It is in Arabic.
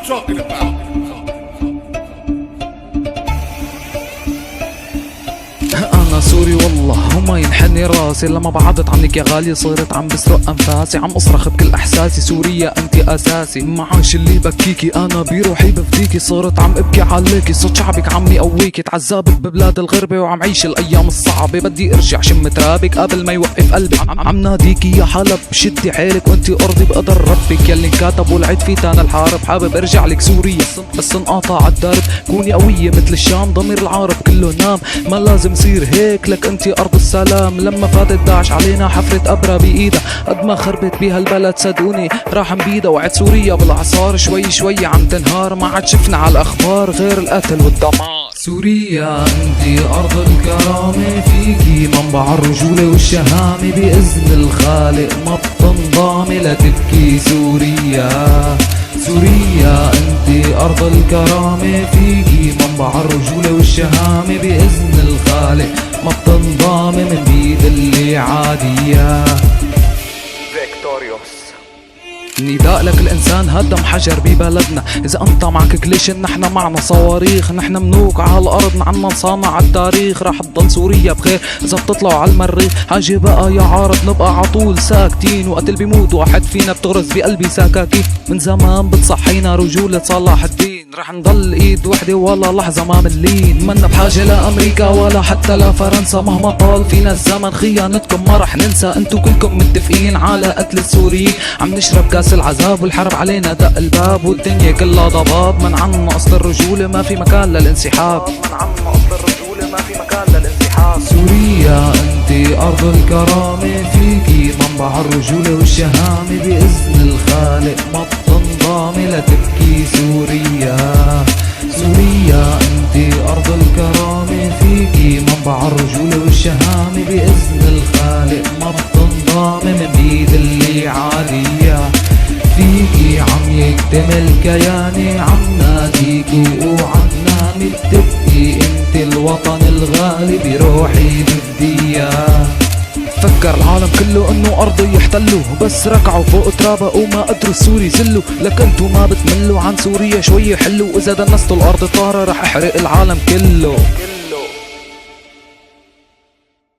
talking about. أنا سوري والله وما ينحني راسي لما بعدت عنك يا غالية صرت عم بسرق أنفاسي عم أصرخ بكل إحساسي سوريا أنت أساسي معاش اللي بكيكي أنا بروحي بفديكي صرت عم أبكي عليكي صوت شعبك عم يقويكي تعذبك ببلاد الغربة وعم عيش الأيام الصعبة بدي أرجع شم ترابك قبل ما يوقف قلبي عم ناديكي يا حلب شدي حيلك وأنت أرضي بقدر ربك يلي انكتب والعيد فيتان الحارب حابب أرجع لك سوريا بس انقاطع عالدرب كوني قوية مثل الشام ضمير العرب كله نام ما لازم يصير هيك لك انتي ارض السلام لما فاتت داعش علينا حفرة ابرة بايدها قد ما خربت بيها البلد صدقوني راح نبيدها وعد سوريا بالاعصار شوي شوي عم تنهار ما عاد شفنا على الاخبار غير القتل والدمار سوريا انتي ارض الكرامة فيكي منبع الرجولة والشهامة باذن الخالق ما بتنضامي لا تبكي سوريا سوريا انتي ارض الكرامة فيكي منبع الرجولة والشهامة باذن الخالق ما بتنضامي من بيد اللي عادية فيكتوريوس. نداء لك الانسان هدم حجر ببلدنا اذا انت معك كليشن نحن معنا صواريخ نحن منوك على الارض عنا نصانع التاريخ راح تضل سوريا بخير اذا بتطلعوا على المريخ حاجة بقى يا عارض نبقى عطول ساكتين وقتل بيموت واحد فينا بتغرز بقلبي سكاكين من زمان بتصحينا رجولة صلاح الدين رح نضل ايد وحدة ولا لحظة ما ملين منا بحاجة لامريكا ولا حتى لفرنسا مهما طال فينا الزمن خيانتكم ما رح ننسى انتو كلكم متفقين على قتل السوريين عم نشرب كاس العذاب والحرب علينا دق الباب والدنيا كلها ضباب من عنا اصل الرجولة ما في مكان للانسحاب من عنا اصل الرجولة ما في مكان للانسحاب سوريا انتي ارض الكرامة فيكي منبع الرجولة والشهامة باذن الخالق ما بتنضامي لا تبكي سوريا سوريا انتي ارض الكرامة فيكي منبع الرجولة والشهامة باذن الخالق ما بتنضامي من بيد اللي عالية فيكي عم يكتمل كياني عم ناديكي وعم نامي بتبكي انت الوطن الغالي بروحي بدي اياه فكر العالم كله انه ارضه يحتلوا بس ركعوا فوق ترابه وما قدروا السوري يزلوا لك انتو ما بتملوا عن سوريا شوي حلوا اذا دنستوا الارض طارة رح احرق العالم كله